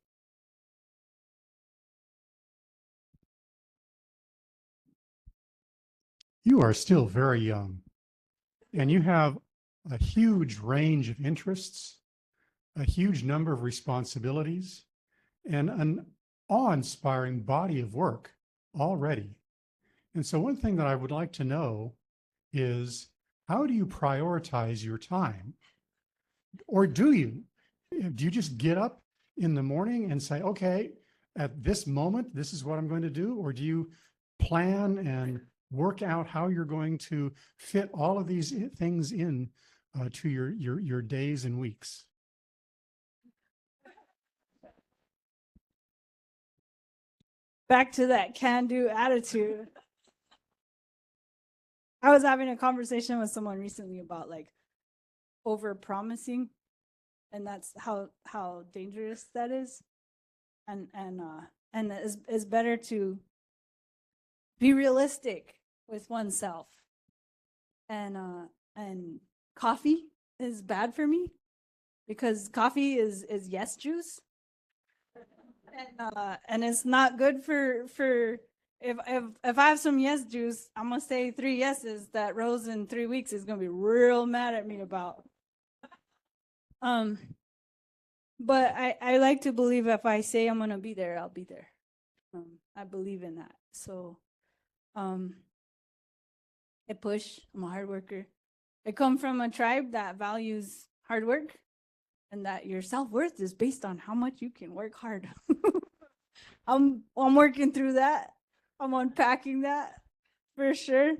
Speaker 9: You are still very young, and you have a huge range of interests, a huge number of responsibilities, and an awe-inspiring body of work already. And so one thing that I would like to know is, how do you prioritize your time? Or do you? Do you just get up in the morning and say, okay, at this moment, this is what I'm going to do? Or do you plan and work out how you're going to fit all of these things in to your days and weeks?
Speaker 4: Back to that can-do attitude. I was having a conversation with someone recently about like over-promising, and that's how dangerous that is. And it's better to be realistic with oneself. And coffee is bad for me, because coffee is yes juice. And it's not good for if I have some yes juice, I'm gonna say 3 yeses that Rose in 3 weeks is gonna be real mad at me about. But I like to believe if I say I'm gonna be there, I'll be there. I believe in that. So I push. I'm a hard worker. I come from a tribe that values hard work, and that your self-worth is based on how much you can work hard. I'm working through that. I'm unpacking that for sure.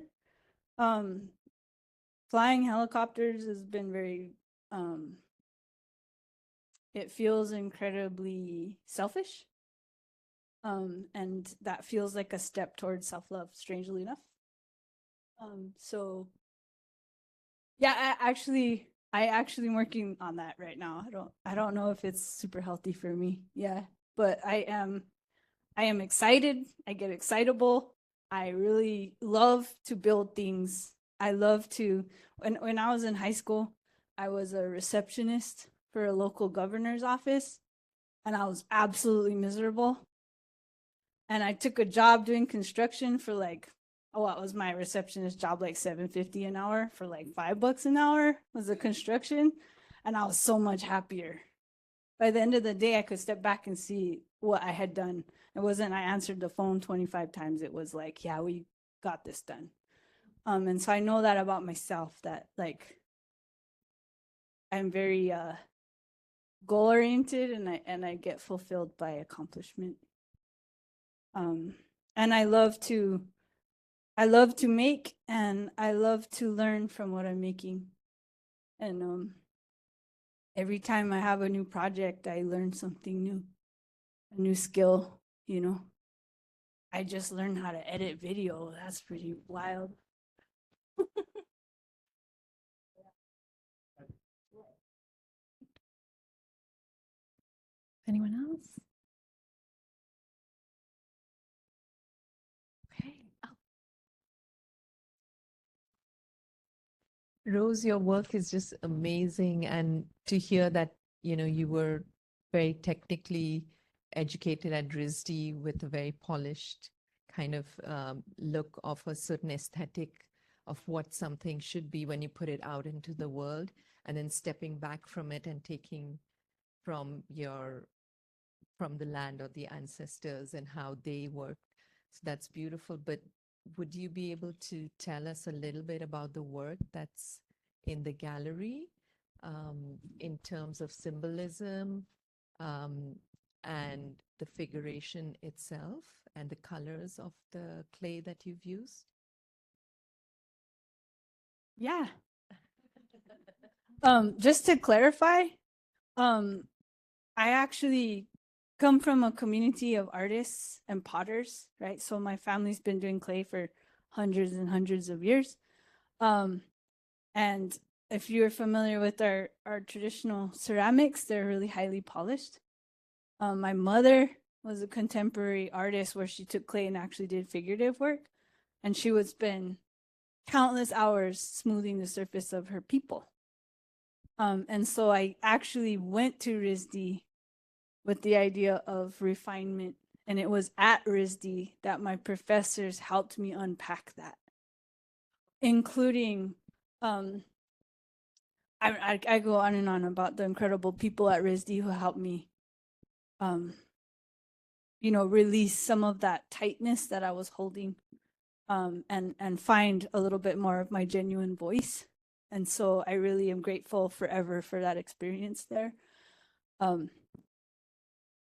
Speaker 4: Flying helicopters has been very it feels incredibly selfish. And that feels like a step towards self-love, strangely enough. So yeah, I actually am working on that right now. I don't know if it's super healthy for me. Yeah, but I am excited. I get excitable. I really love to build things. I love to, when I was in high school, I was a receptionist for a local governor's office, and I was absolutely miserable. And I took a job doing construction for like, what was my receptionist job, like $7.50 an hour, for like $5 an hour was a construction. And I was so much happier. By the end of the day, I could step back and see what I had done. It wasn't I answered the phone 25 times. It was like, yeah, we got this done. And so I know that about myself, that like I'm very goal oriented, and I get fulfilled by accomplishment. And I love to make, and I love to learn from what I'm making. And every time I have a new project, I learn something new, a new skill, you know. I just learned how to edit video. That's pretty wild.
Speaker 7: Anyone else? Okay. Oh.
Speaker 10: Rose, your work is just amazing. And to hear that, you were very technically educated at RISD with a very polished kind of look of a certain aesthetic of what something should be when you put it out into the world, and then stepping back from it and taking from the land or the ancestors and how they worked. So that's beautiful. But would you be able to tell us a little bit about the work that's in the gallery in terms of symbolism and the figuration itself and the colors of the clay that you've used?
Speaker 4: Yeah. Just to clarify, I actually come from a community of artists and potters, right? So my family's been doing clay for hundreds and hundreds of years. And if you're familiar with our traditional ceramics, they're really highly polished. My mother was a contemporary artist where she took clay and actually did figurative work. And she would spend countless hours smoothing the surface of her people. And so I actually went to RISD with the idea of refinement. And it was at RISD that my professors helped me unpack that, including, I go on and on about the incredible people at RISD who helped me, release some of that tightness that I was holding, and find a little bit more of my genuine voice. And so I really am grateful forever for that experience there.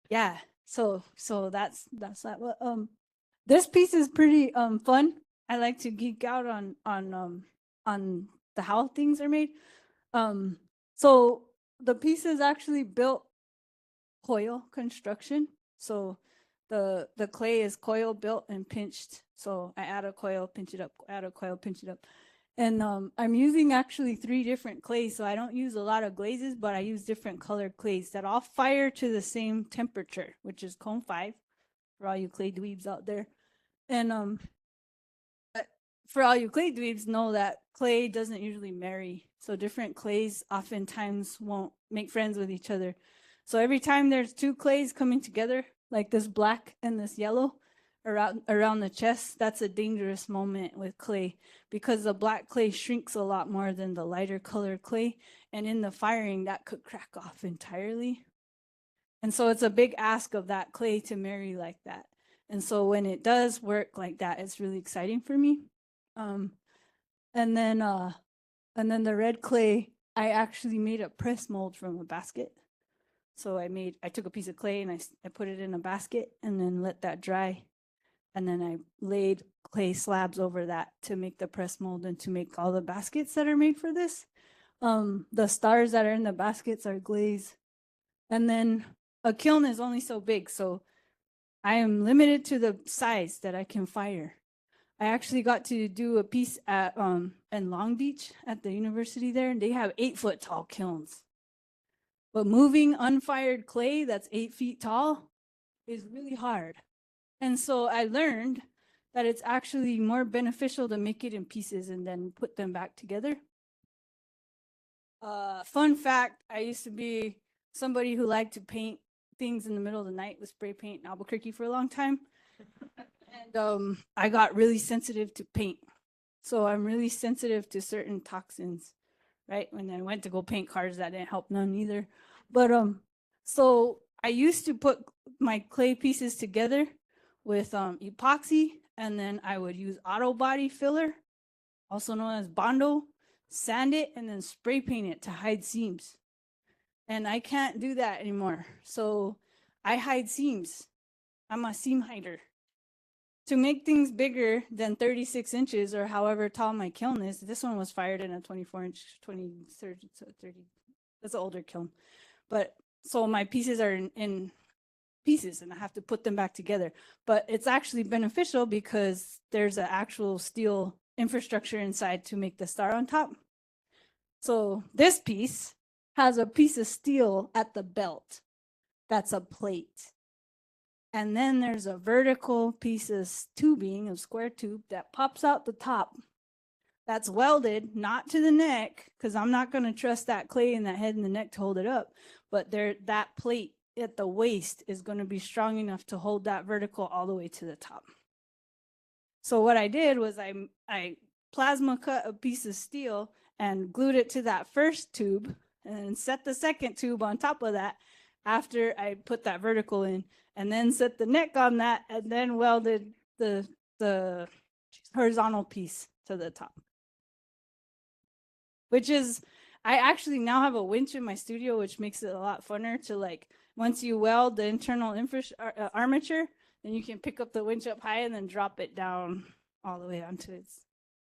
Speaker 4: Yeah, so that's that. Well, this piece is pretty fun. I like to geek out on the how things are made. So the piece is actually built coil construction. So the clay is coil built and pinched. So I add a coil, pinch it up, add a coil, pinch it up. And I'm using actually 3 different clays. So I don't use a lot of glazes, but I use different colored clays that all fire to the same temperature, which is cone 5 for all you clay dweebs out there. And for all you clay dweebs, know that clay doesn't usually marry. So different clays oftentimes won't make friends with each other. So every time there's 2 clays coming together, like this black and this yellow around the chest, that's a dangerous moment with clay, because the black clay shrinks a lot more than the lighter colored clay. And in the firing, that could crack off entirely. And so it's a big ask of that clay to marry like that. And so when it does work like that, it's really exciting for me. And then the red clay, I actually made a press mold from a basket. So I took a piece of clay and I put it in a basket and then let that dry. And then I laid clay slabs over that to make the press mold and to make all the baskets that are made for this. The stars that are in the baskets are glaze. And then a kiln is only so big, so I am limited to the size that I can fire. I actually got to do a piece at in Long Beach at the university there, and they have 8-foot tall kilns. But moving unfired clay that's 8 feet tall is really hard. And so I learned that it's actually more beneficial to make it in pieces and then put them back together. Fun fact, I used to be somebody who liked to paint things in the middle of the night with spray paint in Albuquerque for a long time. And I got really sensitive to paint. So I'm really sensitive to certain toxins, right? When I went to go paint cars, that didn't help none either. But so I used to put my clay pieces together with epoxy, and then I would use auto body filler, also known as Bondo, sand it, and then spray paint it to hide seams. And I can't do that anymore. So I hide seams. I'm a seam hider. To make things bigger than 36 inches or however tall my kiln is, this one was fired in a 24-inch, 30, that's an older kiln. But so my pieces are in pieces and I have to put them back together. But it's actually beneficial because there's an actual steel infrastructure inside to make the star on top. So this piece has a piece of steel at the belt. That's a plate. And then there's a vertical piece of tubing, a square tube that pops out the top. that's welded, not to the neck, because I'm not going to trust that clay in that head and the neck to hold it up. But that plate at the waist is going to be strong enough to hold that vertical all the way to the top. So what I did was I plasma cut a piece of steel and glued it to that first tube and set the second tube on top of that after I put that vertical in, and then set the neck on that, and then welded the horizontal piece to the top. Which is, I actually now have a winch in my studio, which makes it a lot funner to, like, once you weld the internal armature, then you can pick up the winch up high and then drop it down all the way onto it.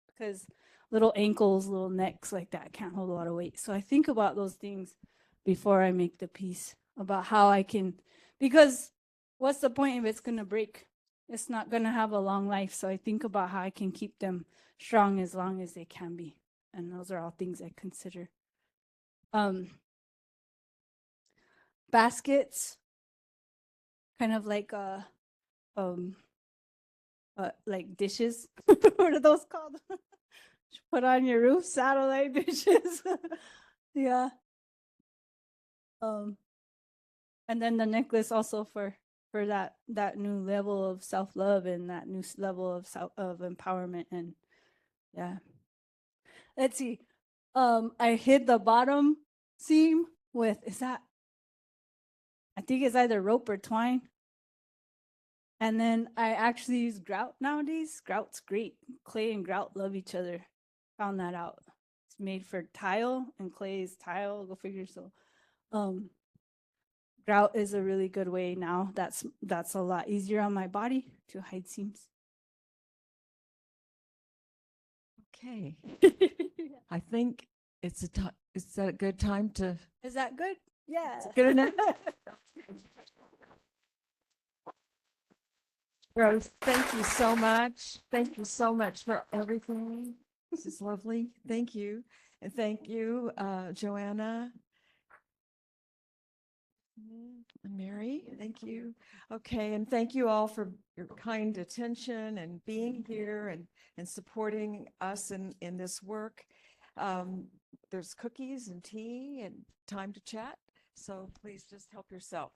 Speaker 4: Because little ankles, little necks like that can't hold a lot of weight. So I think about those things before I make the piece, about how I can, because what's the point if it's going to break? It's not going to have a long life. So I think about how I can keep them strong as long as they can be. And those are all things I consider. Baskets, kind of like like dishes. What are those called? Put on your roof, satellite dishes. Yeah. And then the necklace also for that new level of self-love and that new level of empowerment. And yeah. Let's see. I hid the bottom seam with, I think it's either rope or twine. And then I actually use grout nowadays. Grout's great. Clay and grout love each other. Found that out. It's made for tile, and clay is tile. Go figure. So, grout is a really good way now. That's a lot easier on my body to hide seams.
Speaker 11: Okay. I think it's a good time to.
Speaker 4: Is that good? Yeah.
Speaker 11: Is it good enough? Rose, thank you so much. Thank you so much for everything. This is lovely. Thank you. And thank you, Joanna. And Mary, thank you. Okay, and thank you all for your kind attention and being here and supporting us in this work. There's cookies and tea and time to chat, so please just help yourself.